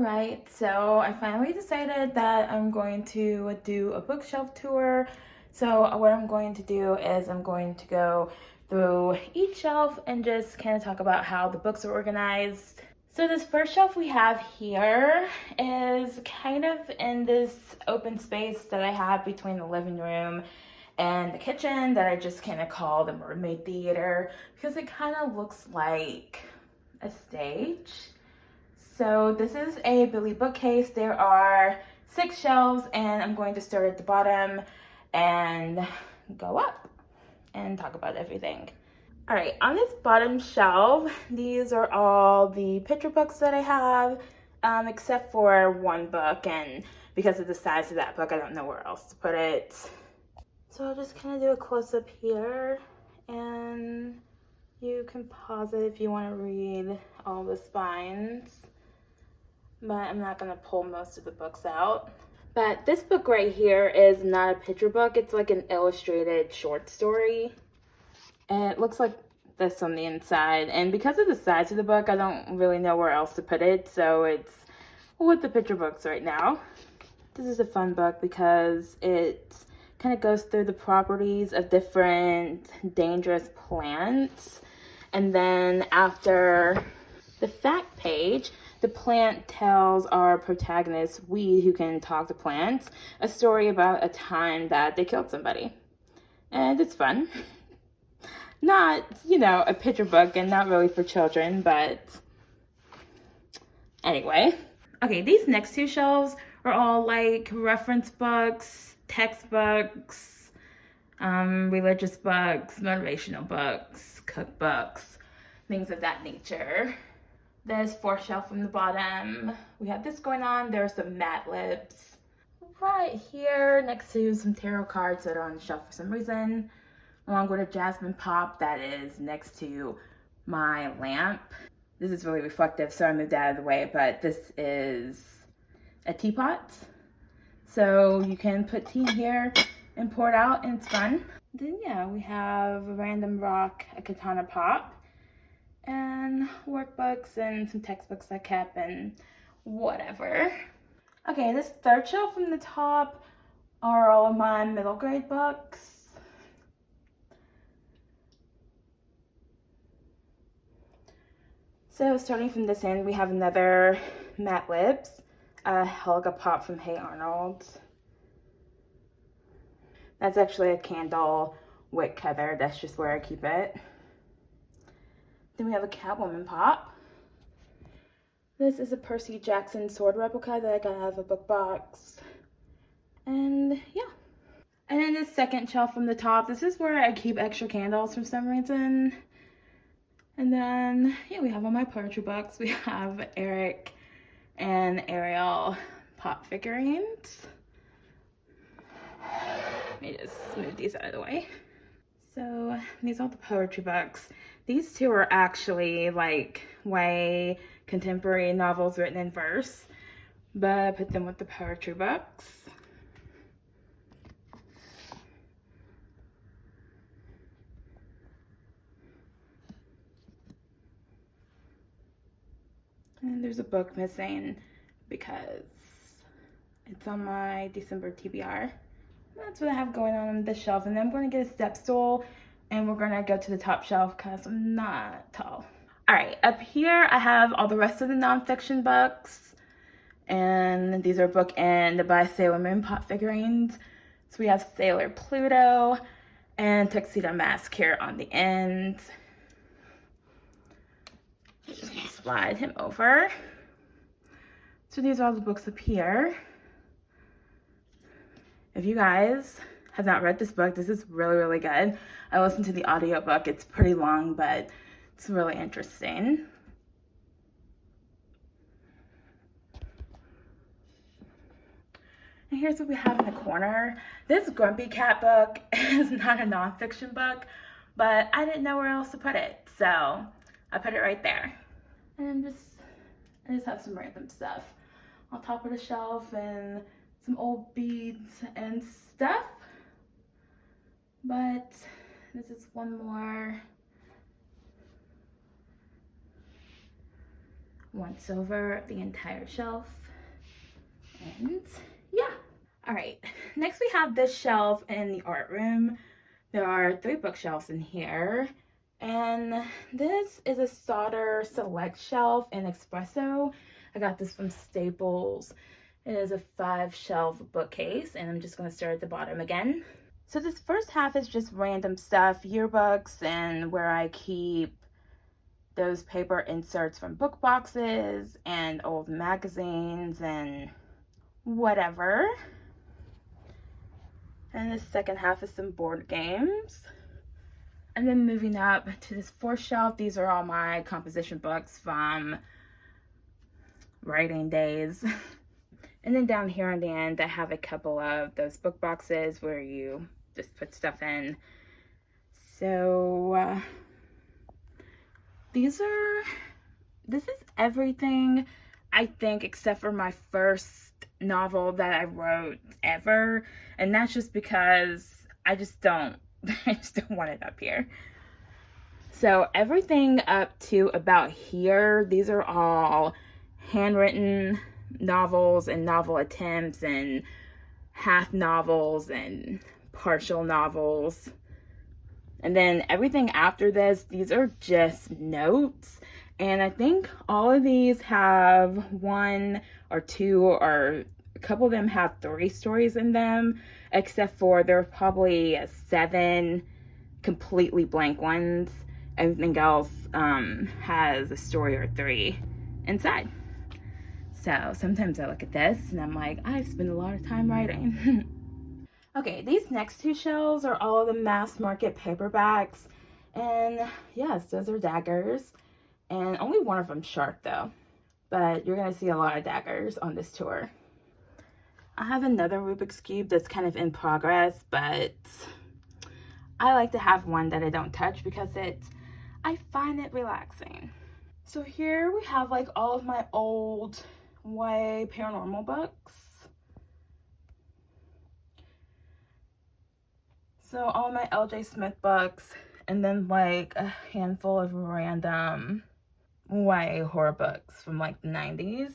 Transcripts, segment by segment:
Alright, so I finally decided that I'm going to do a bookshelf tour. So what I'm going to do is I'm going to go through each shelf and just kind of talk about how the books are organized. So this first shelf we have here is kind of in this open space that I have between the living room and the kitchen that I just kind of call the Mermaid Theater because it kind of looks like a stage. So this is a Billy bookcase. There are 6 shelves and I'm going to start at the bottom and go up and talk about everything. All right, on this bottom shelf, these are all the picture books that I have, except for one book, and because of the size of that book, I don't know where else to put it. So I'll just kind of do a close-up here, and you can pause it if you want to read all the spines, but I'm not going to pull most of the books out. But this book right here is not a picture book, it's like an illustrated short story. And it looks like this on the inside. And because of the size of the book, I don't really know where else to put it. So it's with the picture books right now. This is a fun book because it kind of goes through the properties of different dangerous plants. And then after the fact page, the plant tells our protagonist, Weed, who can talk to plants, a story about a time that they killed somebody. And it's fun. Not, a picture book and not really for children, but anyway. Okay, these next 2 shelves are all like reference books, textbooks, religious books, motivational books, cookbooks, things of that nature. There's 4th shelf from the bottom. We have this going on. There's some matte lips right here next to some tarot cards that are on the shelf for some reason, along with a jasmine pop that is next to my lamp. This is really reflective, so I moved out of the way, but this is a teapot. So you can put tea in here and pour it out, and it's fun. Then yeah, we have a random rock, a katana pop, and workbooks and some textbooks I kept and whatever. Okay, this 3rd shelf from the top are all of my middle grade books. So starting from this end, we have another matte lips, a Helga pop from Hey Arnold. That's actually a candle wick cover. That's just where I keep it. Then we have a Catwoman pop. This is a Percy Jackson sword replica that I got out of a book box. And yeah. And then the 2nd shelf from the top, this is where I keep extra candles for some reason. And then, yeah, we have all my poetry books. We have Eric and Ariel pop figurines. Let me just move these out of the way. So these are the poetry books. These 2 are actually like way contemporary novels written in verse, but I put them with the poetry books. And there's a book missing because it's on my December TBR. That's what I have going on this shelf. And then I'm going to get a step stool and we're going to go to the top shelf because I'm not tall. All right, up here I have all the rest of the nonfiction books. And these are bookend by Sailor Moon pop figurines. So we have Sailor Pluto and Tuxedo Mask here on the end. Just slide him over. So these are all the books up here. If you guys have not read this book, this is really, really good. I listened to the audiobook. It's pretty long, but it's really interesting. And here's what we have in the corner. This Grumpy Cat book is not a nonfiction book, but I didn't know where else to put it, so I put it right there. And I just have some random stuff on top of the shelf and some old beads and stuff. But this is one more once over the entire shelf. And yeah. All right, next we have this shelf in the art room. There are 3 bookshelves in here. And this is a Sauder Select Shelf in Espresso. I got this from Staples. It is a 5-shelf bookcase, and I'm just going to start at the bottom again. So this first half is just random stuff, yearbooks, and where I keep those paper inserts from book boxes and old magazines and whatever. And the second half is some board games. And then moving up to this 4th shelf, these are all my composition books from writing days. And then down here on the end, I have a couple of those book boxes where you just put stuff in. So this is everything, I think, except for my first novel that I wrote ever. And that's just because I just don't want it up here. So everything up to about here, these are all handwritten novels and novel attempts and half novels and partial novels. And then everything after this, these are just notes. And I think all of these have 1 or 2 or a couple of them have 3 stories in them, except for there's probably 7 completely blank ones. Everything else has a story or 3 inside. So sometimes I look at this and I'm like, I've spent a lot of time writing. Okay, these next 2 shelves are all the mass market paperbacks. And yes, those are daggers. And only one of them sharp though. But you're going to see a lot of daggers on this tour. I have another Rubik's Cube that's kind of in progress, but I like to have one that I don't touch because I find it relaxing. So here we have like all of my old YA paranormal books. So all my L.J. Smith books, and then like a handful of random YA horror books from like the 90s.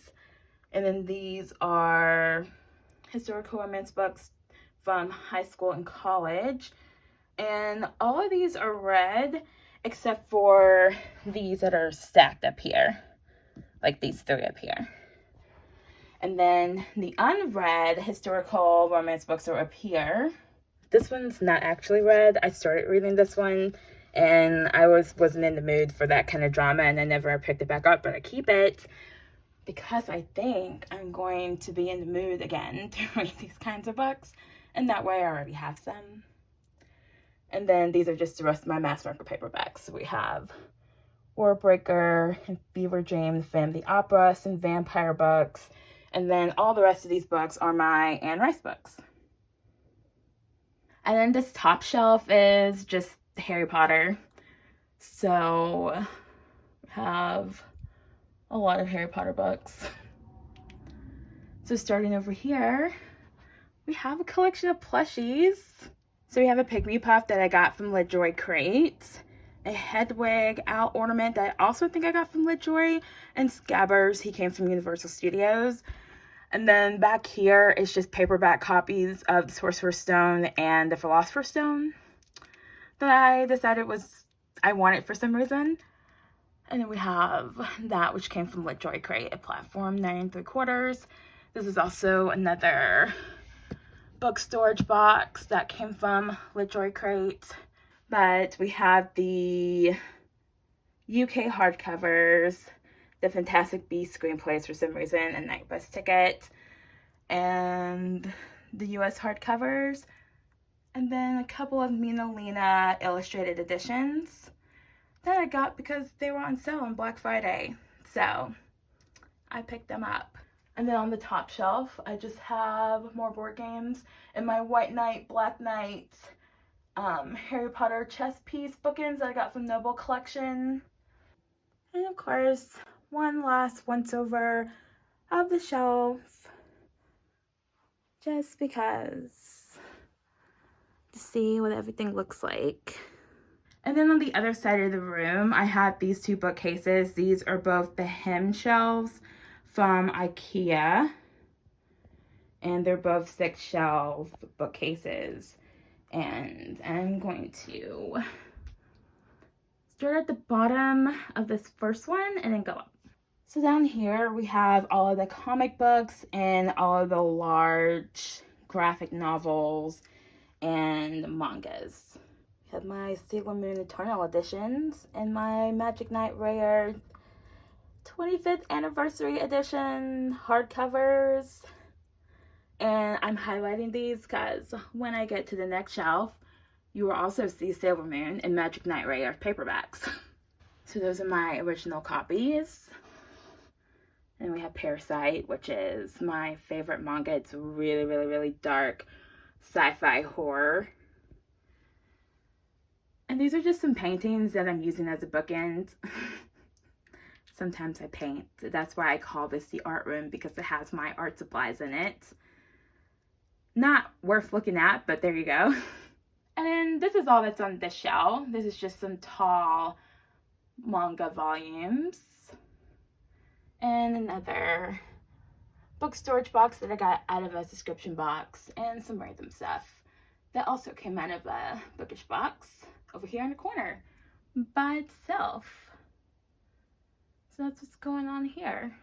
And then these are historical romance books from high school and college. And all of these are read except for these that are stacked up here, like these 3 up here. And then the unread historical romance books are up here. This one's not actually read. I started reading this one and I wasn't in the mood for that kind of drama, and I never picked it back up, but I keep it because I think I'm going to be in the mood again to read these kinds of books, and that way I already have some. And then these are just the rest of my mass market paperbacks. So we have Warbreaker and Fever Dream, Phantom the Opera, some vampire books, and then all the rest of these books are my Anne Rice books. And then this top shelf is just Harry Potter. So we have a lot of Harry Potter books. So starting over here, we have a collection of plushies. So we have a Pygmy Puff that I got from LaJoy Crate, a Hedwig owl ornament that I also think I got from LaJoy, and Scabbers, he came from Universal Studios. And then back here is just paperback copies of the Sorcerer's Stone and the Philosopher's Stone that I decided I wanted for some reason. And then we have that, which came from LaJoy Crate, a platform 9 3/4. This is also another book storage box that came from LaJoy Crate. But we have the UK hardcovers, the Fantastic Beasts screenplays for some reason, a Night Bus ticket, and the US hardcovers, and then a couple of Mina Lena illustrated editions that I got because they were on sale on Black Friday, so I picked them up. And then on the top shelf, I just have more board games and my White Knight, Black Knight, Harry Potter chess piece bookends that I got from Noble Collection. And of course, one last once over of the shelf, just because, to see what everything looks like. And then on the other side of the room, I have these two bookcases. These are both the hem shelves from IKEA. And they're both 6-shelf bookcases. And I'm going to start at the bottom of this first one and then go up. So down here we have all of the comic books and all of the large graphic novels and mangas. I have my Sailor Moon Eternal editions and my Magic Knight Rare 25th Anniversary Edition hardcovers. And I'm highlighting these because when I get to the next shelf, you will also see Sailor Moon and Magic Knight Rare paperbacks. So those are my original copies. And we have Parasite, which is my favorite manga. It's really, really, really dark sci-fi horror. And these are just some paintings that I'm using as a bookend. Sometimes I paint. That's why I call this the art room, because it has my art supplies in it. Not worth looking at, but there you go. And then this is all that's on this shelf. This is just some tall manga volumes. And another book storage box that I got out of a subscription box, and some random stuff that also came out of a bookish box over here in the corner by itself. So that's what's going on here.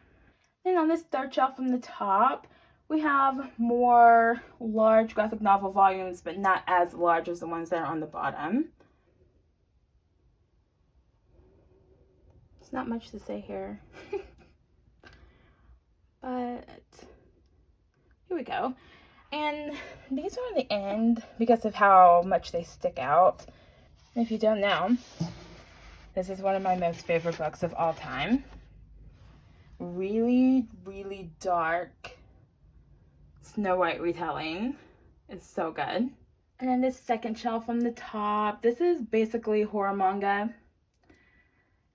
Then on this third shelf from the top, we have more large graphic novel volumes, but not as large as the ones that are on the bottom. There's not much to say here. But here we go. And these are on the end because of how much they stick out. And if you don't know, this is one of my most favorite books of all time. Really, really dark Snow White retelling. It's so good. And then this second shelf on the top, this is basically horror manga.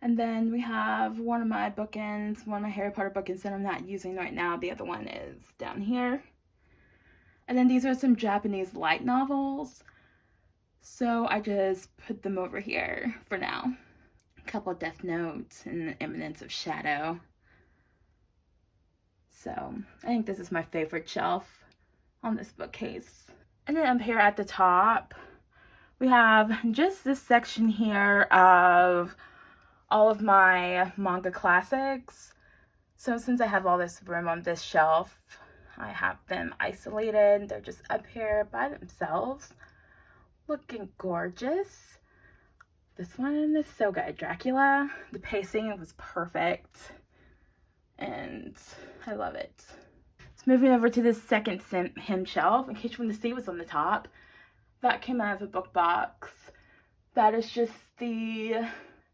And then we have one of my bookends, one of my Harry Potter bookends that I'm not using right now. The other one is down here. And then these are some Japanese light novels. So I just put them over here for now. A couple Death Notes and The Eminence of Shadow. So I think this is my favorite shelf on this bookcase. And then up here at the top, we have just this section here of all of my manga classics. So since I have all this room on this shelf, I have them isolated. They're just up here by themselves, looking gorgeous. This one is so good. Dracula, the pacing was perfect, and I love it. So moving over to this second hem shelf, in case you want to see what's on the top, that came out of a book box. That is just the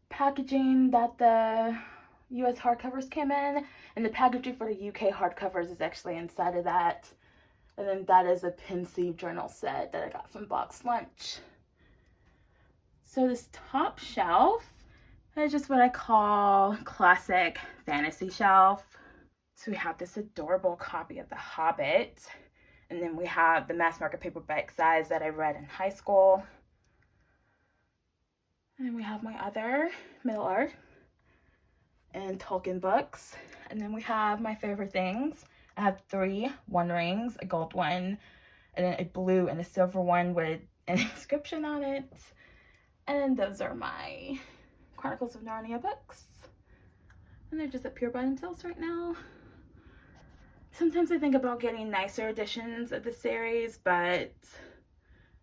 packaging that the US hardcovers came in, and the packaging for the UK hardcovers is actually inside of that. And then that is a pin sleeve journal set that I got from Box Lunch. So this top shelf is just what I call classic fantasy shelf. So we have this adorable copy of The Hobbit, and then we have the mass market paperback size that I read in high school. And then we have my other Middle Earth and Tolkien books. And then we have my favorite things. I have 3 One Rings, a gold one, and then a blue and a silver one with an inscription on it. And then those are my Chronicles of Narnia books. And they're just up here by themselves right now. Sometimes I think about getting nicer editions of the series, but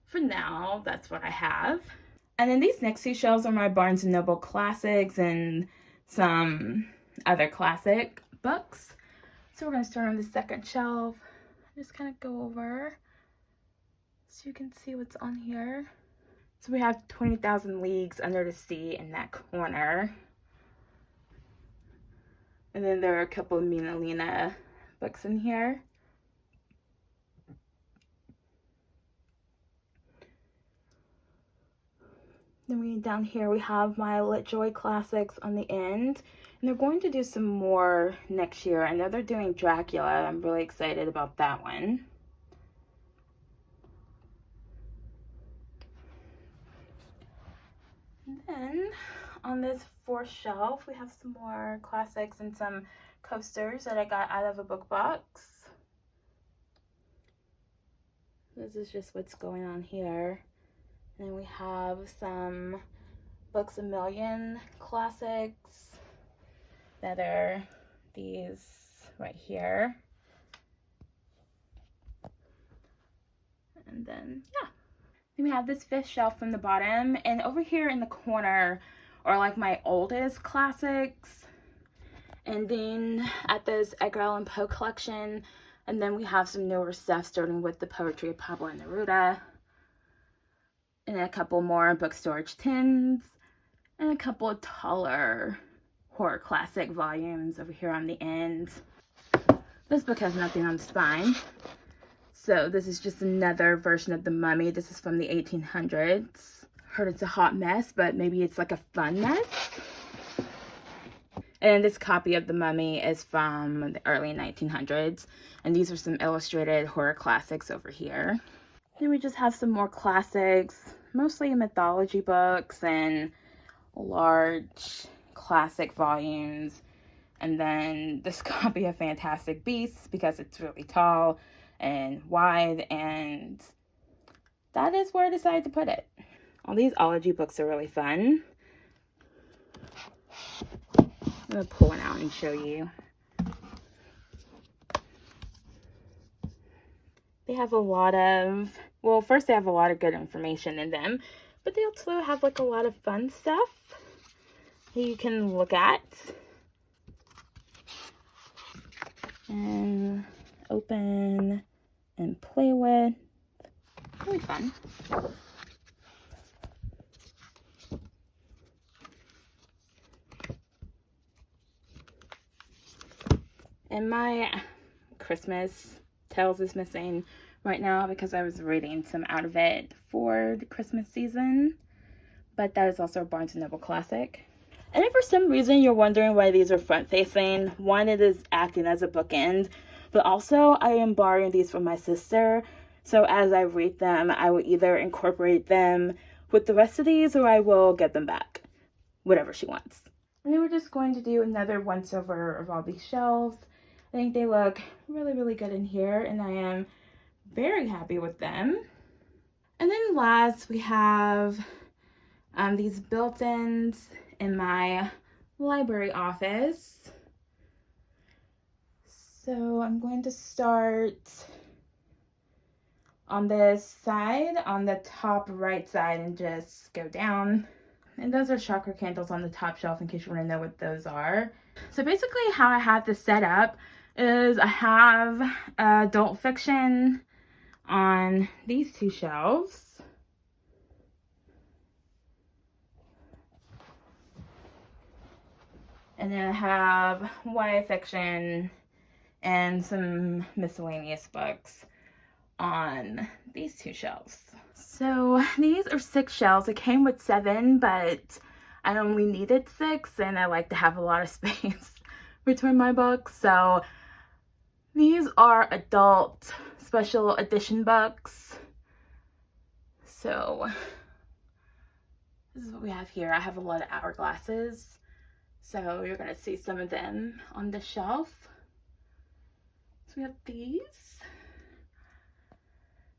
for now, that's what I have. And then these next 2 shelves are my Barnes & Noble classics and some other classic books. So we're going to start on the second shelf. Just kind of go over so you can see what's on here. So we have 20,000 Leagues Under the Sea in that corner. And then there are a couple of Mina Lena books in here. Then down here we have my LitJoy classics on the end. And they're going to do some more next year. I know they're doing Dracula. I'm really excited about that one. And then on this fourth shelf, we have some more classics and some coasters that I got out of a book box. This is just what's going on here. And then we have some Books A Million classics that are these right here. And then, yeah. Then we have this fifth shelf from the bottom. And over here in the corner are like my oldest classics. And then at this Edgar Allan Poe collection. And then we have some newer stuff starting with the poetry of Pablo Neruda. And a couple more book storage tins. And a couple of taller horror classic volumes over here on the end. This book has nothing on the spine. So this is just another version of The Mummy. This is from the 1800s. Heard it's a hot mess, but maybe it's like a fun mess. And this copy of The Mummy is from the early 1900s. And these are some illustrated horror classics over here. Then we just have some more classics, mostly mythology books and large classic volumes. And then this copy of Fantastic Beasts because it's really tall and wide, and that is where I decided to put it. All these ology books are really fun. I'm going to pull one out and show you. They have a lot of, well, first they have a lot of good information in them, but they also have like a lot of fun stuff that you can look at and open and play with. Really fun. And my Christmas Tales is missing right now because I was reading some out of it for the Christmas season. But that is also a Barnes & Noble classic. And if for some reason you're wondering why these are front-facing, one, it is acting as a bookend, but also I am borrowing these from my sister. So as I read them, I will either incorporate them with the rest of these or I will get them back. Whatever she wants. And then we're just going to do another once over of all these shelves. I think they look really, really good in here, and I am very happy with them. And then last, we have these built-ins in my library office. So I'm going to start on this side, on the top right side, and just go down. And those are chakra candles on the top shelf in case you want to know what those are. So basically how I have this set up is I have adult fiction on these two shelves. And then I have YA fiction and some miscellaneous books on these two shelves. So these are 6 shelves. It came with 7, but I only needed 6, and I like to have a lot of space between my books. So these are adult special edition books. So this is what we have here. I have a lot of hourglasses, so you're gonna see some of them on the shelf. So we have these.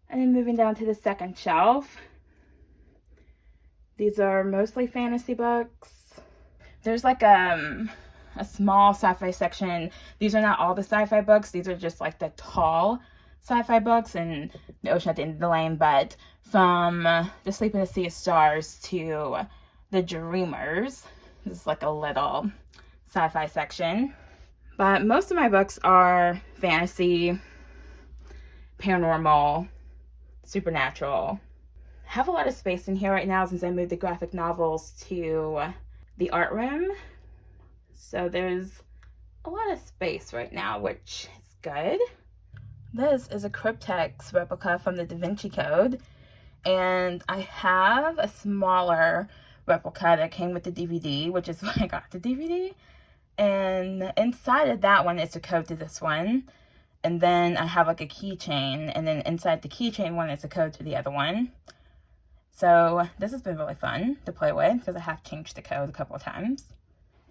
And then moving down to the second shelf, these are mostly fantasy books. There's like a small sci-fi section. These are not all the sci-fi books. These are just like the tall sci-fi books and The Ocean at the End of the Lane. But from The Sleep in the Sea of Stars to The Dreamers, this is like a little sci-fi section. But most of my books are fantasy, paranormal, supernatural. I have a lot of space in here right now since I moved the graphic novels to the art room. So there's a lot of space right now, which is good. This is a Cryptex replica from the Da Vinci Code. And I have a smaller replica that came with the DVD, which is when I got the DVD. And inside of that one is a code to this one. And then I have like a keychain, and then inside the keychain one is a code to the other one. So this has been really fun to play with because I have changed the code a couple of times.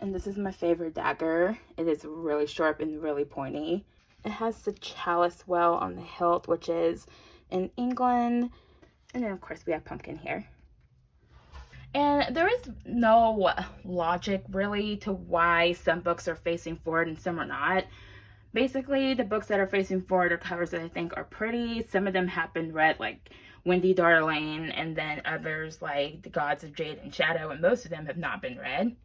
And this is my favorite dagger. It is really sharp and really pointy. It has the chalice well on the hilt, which is in England. And then of course we have pumpkin here. And there is no logic really to why some books are facing forward and some are not. Basically, the books that are facing forward are covers that I think are pretty. Some of them have been read, like Windy Darling, and then others like The Gods of Jade and Shadow, and most of them have not been read.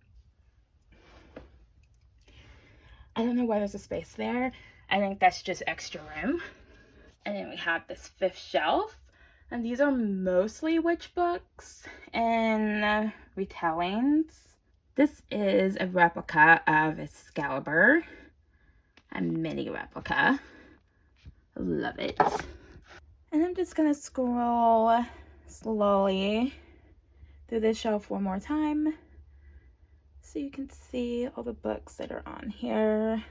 I don't know why there's a space there. I think that's just extra room. And then we have this fifth shelf. And these are mostly witch books and retellings. This is a replica of Excalibur. A mini replica. Love it. And I'm just gonna scroll slowly through this shelf one more time so you can see all the books that are on here.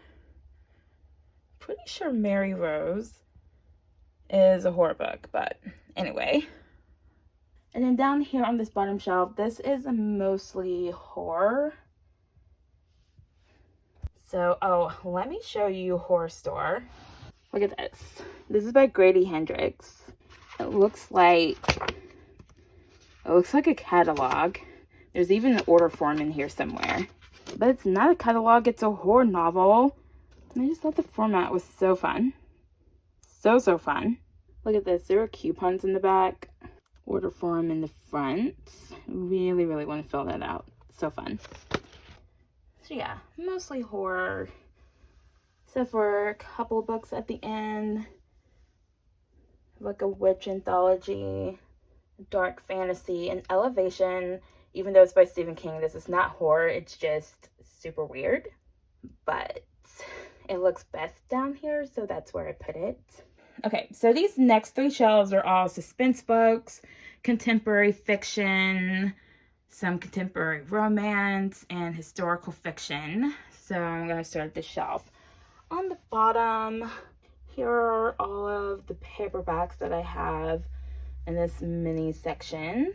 Pretty sure Mary Rose is a horror book, but anyway. And then down here on this bottom shelf, this is mostly horror. So, oh, let me show you Horror Store. Look at this. This is by Grady Hendrix. It looks like a catalog. There's even an order form in here somewhere. But it's not a catalog, it's a horror novel. And I just thought the format was so fun. So fun. Look at this. There are coupons in the back. Order form in the front. Really want to fill that out. So fun. So yeah, mostly horror. Except for a couple books at the end. Like a witch anthology, dark fantasy, and Elevation. Even though it's by Stephen King, this is not horror. It's just super weird. But it looks best down here, so that's where I put it. Okay, so these next three shelves are all suspense books, contemporary fiction, some contemporary romance, and historical fiction. So I'm going to start at the shelf. On the bottom, here are all of the paperbacks that I have in this mini section.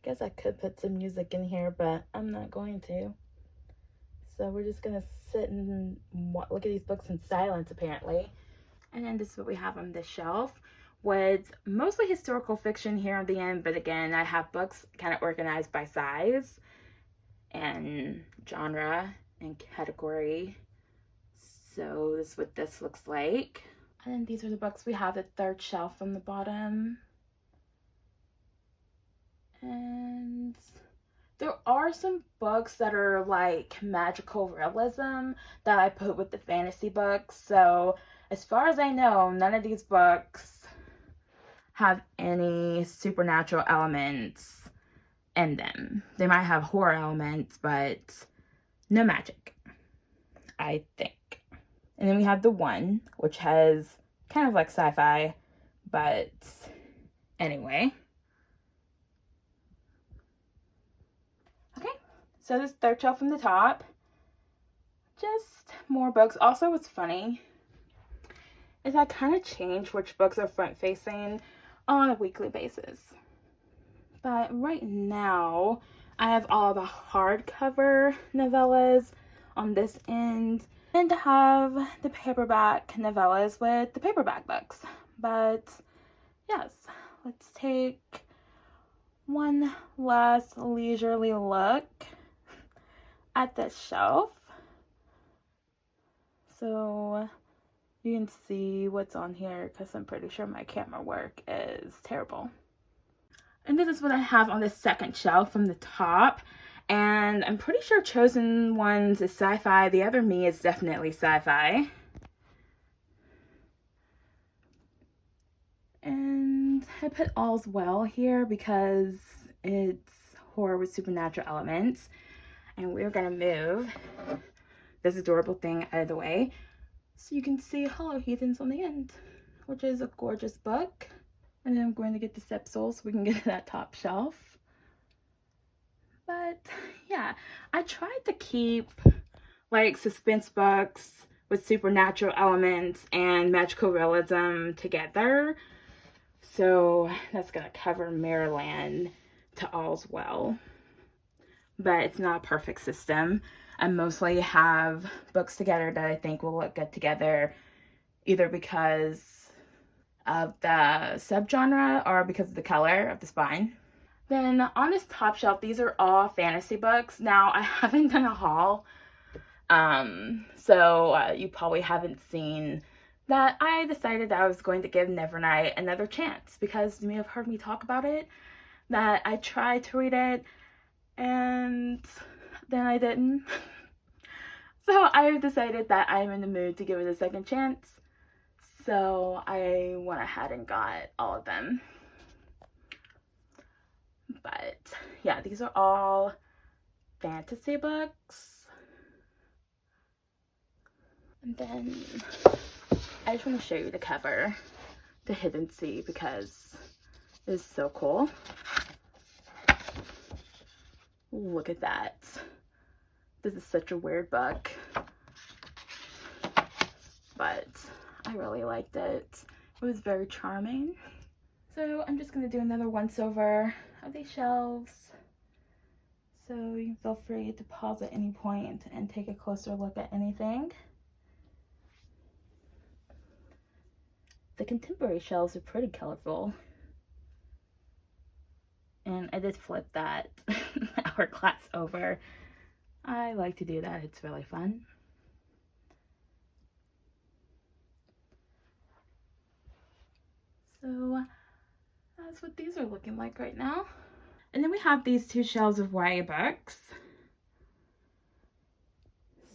I guess I could put some music in here, but I'm not going to. So we're just going to sit and look at these books in silence, apparently. And then this is what we have on this shelf, with mostly historical fiction here at the end. But again, I have books kind of organized by size and genre and category. So this is what this looks like. And then these are the books we have, the third shelf from the bottom. And there are some books that are like magical realism that I put with the fantasy books. So as far as I know, none of these books have any supernatural elements in them. They might have horror elements, but no magic, I think. And then we have the one, which has kind of like sci-fi, but anyway. Okay, so this third shelf from the top, just more books. Also, what's funny is I kind of change which books are front-facing on a weekly basis. But right now, I have all the hardcover novellas on this end, and to have the paperback novellas with the paperback books. But yes, let's take one last leisurely look at this shelf so you can see what's on here, because I'm pretty sure my camera work is terrible. And this is what I have on the second shelf from the top, and I'm pretty sure Chosen Ones is sci-fi. The Other Me is definitely sci-fi. And I put All's Well here because it's horror with supernatural elements. And we're gonna move this adorable thing out of the way so you can see Hollow Heathens on the end, which is a gorgeous book. And then I'm going to get the Sepsol so we can get to that top shelf. But yeah, I tried to keep like suspense books with supernatural elements and magical realism together. So that's going to cover Maryland to All's Well. But it's not a perfect system. I mostly have books together that I think will look good together, either because of the subgenre or because of the color of the spine. Then on this top shelf, these are all fantasy books. Now, I haven't done a haul, so you probably haven't seen that I decided that I was going to give Nevernight another chance, because you may have heard me talk about it, that I tried to read it and then I didn't. So I've decided that I'm in the mood to give it a second chance. So I went ahead and got all of them. But yeah, these are all fantasy books. And then I just want to show you the cover, the Hidden Sea, because it's so cool. Look at that. This is such a weird book, but I really liked it. It was very charming. So I'm just going to do another once over of these shelves. So you can feel free to pause at any point and take a closer look at anything. The contemporary shelves are pretty colorful. And I did flip that hourglass over. I like to do that, it's really fun. So that's what these are looking like right now. And then we have these two shelves of YA books.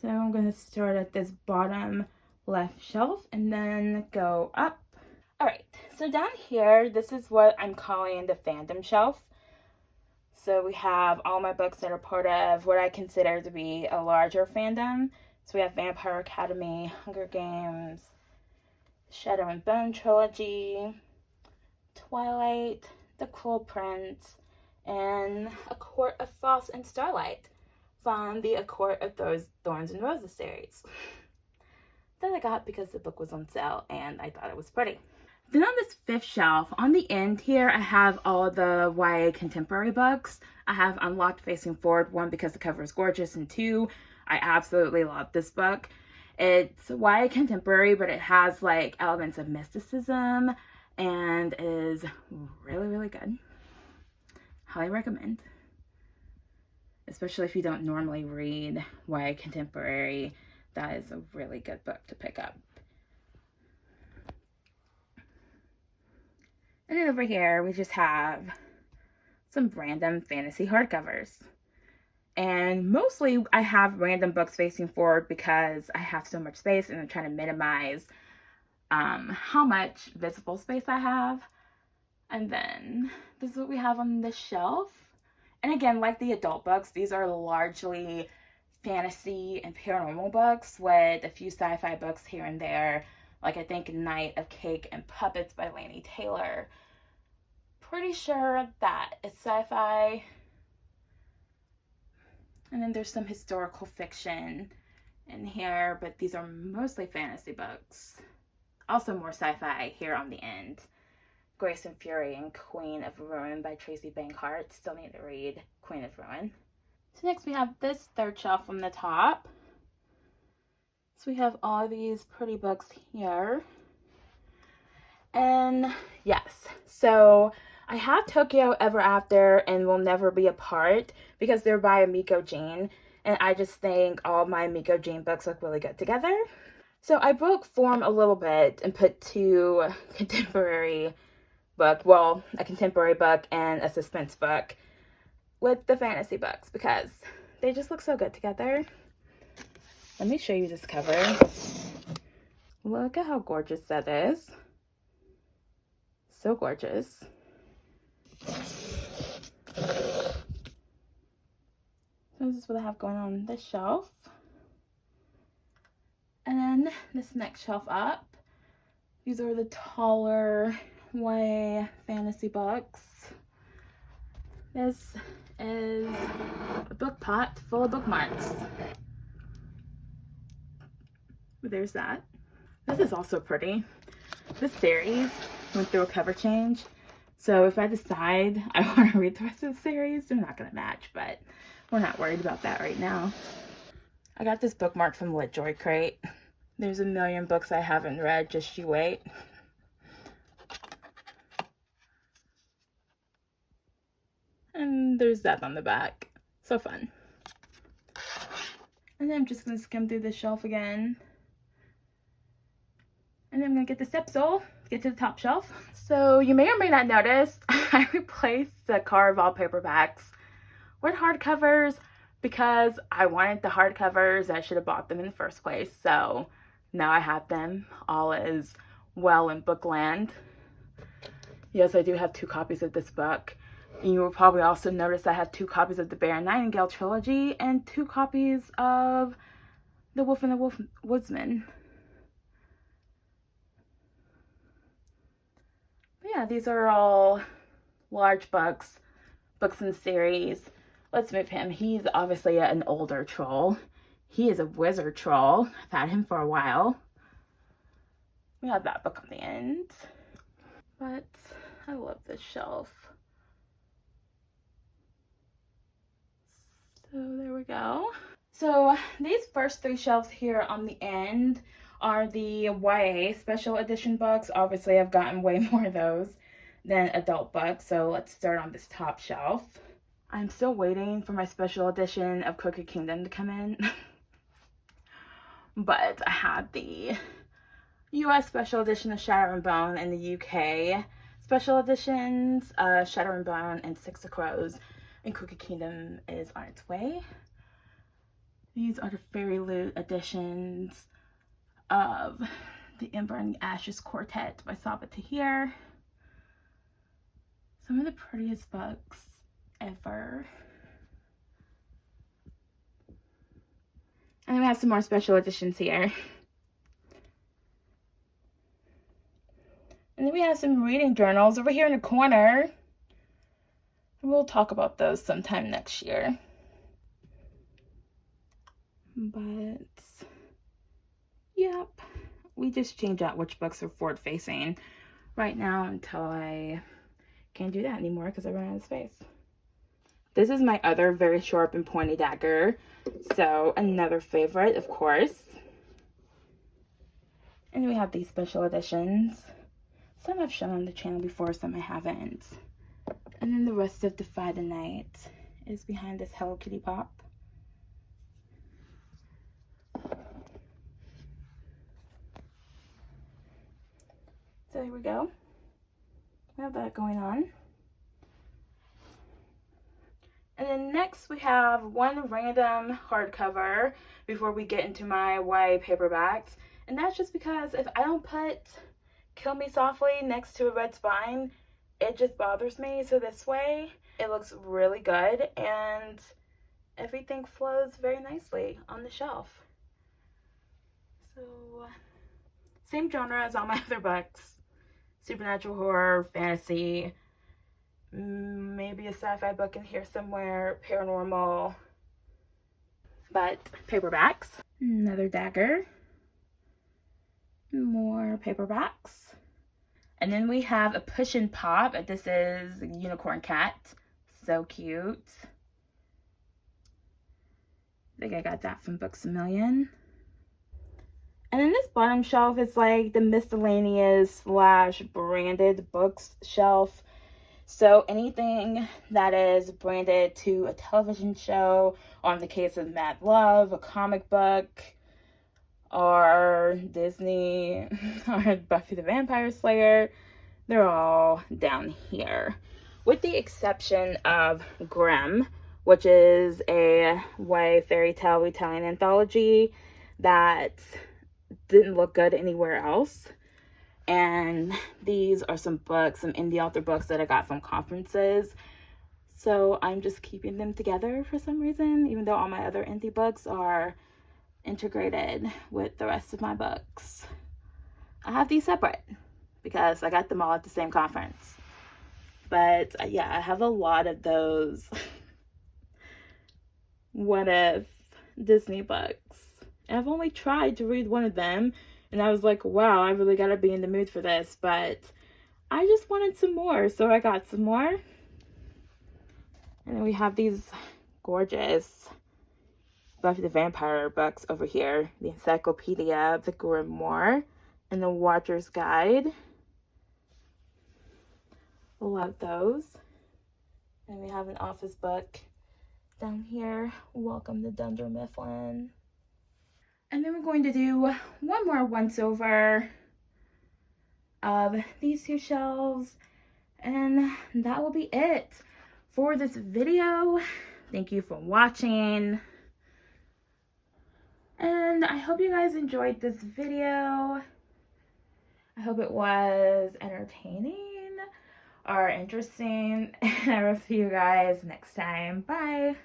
So I'm going to start at this bottom left shelf and then go up. Alright, so down here, this is what I'm calling the Fandom Shelf. So we have all my books that are part of what I consider to be a larger fandom. So we have Vampire Academy, Hunger Games, Shadow and Bone Trilogy, Twilight, The Cruel Prince, and A Court of Frost and Starlight from the A Court of Thorns and Roses series that I got because the book was on sale and I thought it was pretty. Then on this fifth shelf, on the end here, I have all the YA contemporary books. I have Unlocked Facing Forward, 1, because the cover is gorgeous, and 2, I absolutely love this book. It's YA contemporary, but it has like elements of mysticism and is really, really good. Highly recommend. Especially if you don't normally read YA contemporary, that is a really good book to pick up. And then over here, we just have some random fantasy hardcovers. And mostly I have random books facing forward because I have so much space and I'm trying to minimize how much visible space I have. And then this is what we have on this shelf. And again, like the adult books, these are largely fantasy and paranormal books with a few sci-fi books here and there. Like I think Night of Cake and Puppets by Laini Taylor. Pretty sure that it's sci-fi. And then there's some historical fiction in here, but these are mostly fantasy books. Also more sci-fi here on the end. Grace and Fury and Queen of Ruin by Tracy Bankhart. Still need to read Queen of Ruin. So next we have this third shelf from the top. So we have all these pretty books here. And yes, so I have Tokyo Ever After and Will Never Be Apart because they're by Miko Jean. And I just think all my Miko Jean books look really good together. So I broke form a little bit and put two contemporary books, well, a contemporary book and a suspense book with the fantasy books because they just look so good together. Let me show you this cover. Look at how gorgeous that is. So gorgeous. So this is what I have going on this shelf. And then this next shelf up, these are the taller YA fantasy books. This is a book pot full of bookmarks. But there's that. This is also pretty. This series went through a cover change. So if I decide I want to read the rest of the series, they're not going to match, but we're not worried about that right now. I got this bookmark from LitJoy Crate. There's a million books I haven't read, just you wait. And there's that on the back. So fun. And then I'm just going to skim through this shelf again. And then I'm going to get the stepstool, get to the top shelf. So you may or may not notice, I replaced the Carve All paperbacks with hardcovers because I wanted the hardcovers. I should have bought them in the first place. So now I have them. All is well in bookland. Yes, I do have 2 copies of this book. And you will probably also notice I have 2 copies of the Bear and Nightingale trilogy and 2 copies of The Wolf and the Woodsman. But yeah, these are all large books in the series. Let's move him. He's obviously an older troll. He is a wizard troll. I've had him for a while. We have that book on the end. But I love this shelf. So there we go. So these first 3 shelves here on the end are the YA special edition books. Obviously, I've gotten way more of those than adult books. So let's start on this top shelf. I'm still waiting for my special edition of Crooked Kingdom to come in. But I have the US special edition of Shadow and Bone and the UK special editions, Shadow and Bone and Six of Crows. And Crooked Kingdom is on its way. These are the Fairy Loot editions of the Ember and the Ashes Quartet by Sauder here. Some of the prettiest books ever. And then we have some more special editions here. And then we have some reading journals over here in the corner. We'll talk about those sometime next year. But, yep. We just change out which books are forward facing right now until I can't do that anymore because I run out of space. This is my other very sharp and pointy dagger. So, another favorite, of course. And we have these special editions. Some I've shown on the channel before, some I haven't. And then the rest of Defy the Night is behind this Hello Kitty pop. So here we go. We have that going on. And then next we have one random hardcover before we get into my YA paperbacks. And that's just because if I don't put Kill Me Softly next to a red spine, it just bothers me. So this way it looks really good and everything flows very nicely on the shelf. So same genre as all my other books. Supernatural, horror, fantasy, maybe a sci-fi book in here somewhere, paranormal, but paperbacks. Another dagger. More paperbacks. And then we have a Push and Pop. This is Unicorn Cat. So cute. I think I got that from Books A Million. And then this bottom shelf is like the miscellaneous / branded books shelf. So anything that is branded to a television show, or in the case of Mad Love, a comic book, or Disney, or Buffy the Vampire Slayer, they're all down here. With the exception of Grimm, which is a YA fairy tale retelling anthology that didn't look good anywhere else. And these are some books, some indie author books that I got from conferences. So I'm just keeping them together for some reason, even though all my other indie books are integrated with the rest of my books. I have these separate because I got them all at the same conference. But yeah, I have a lot of those what if Disney books. I've only tried to read one of them, and I was like, wow, I really gotta be in the mood for this, but I just wanted some more, so I got some more. And then we have these gorgeous Buffy the Vampire books over here. The Encyclopedia, the Grimoire, and the Watcher's Guide. Love those. And we have an office book down here. Welcome to Dunder Mifflin. And then we're going to do one more once over of these two shelves, and that will be it for this video. Thank you for watching, and I hope you guys enjoyed this video. I hope it was entertaining or interesting, and I will see you guys next time. Bye.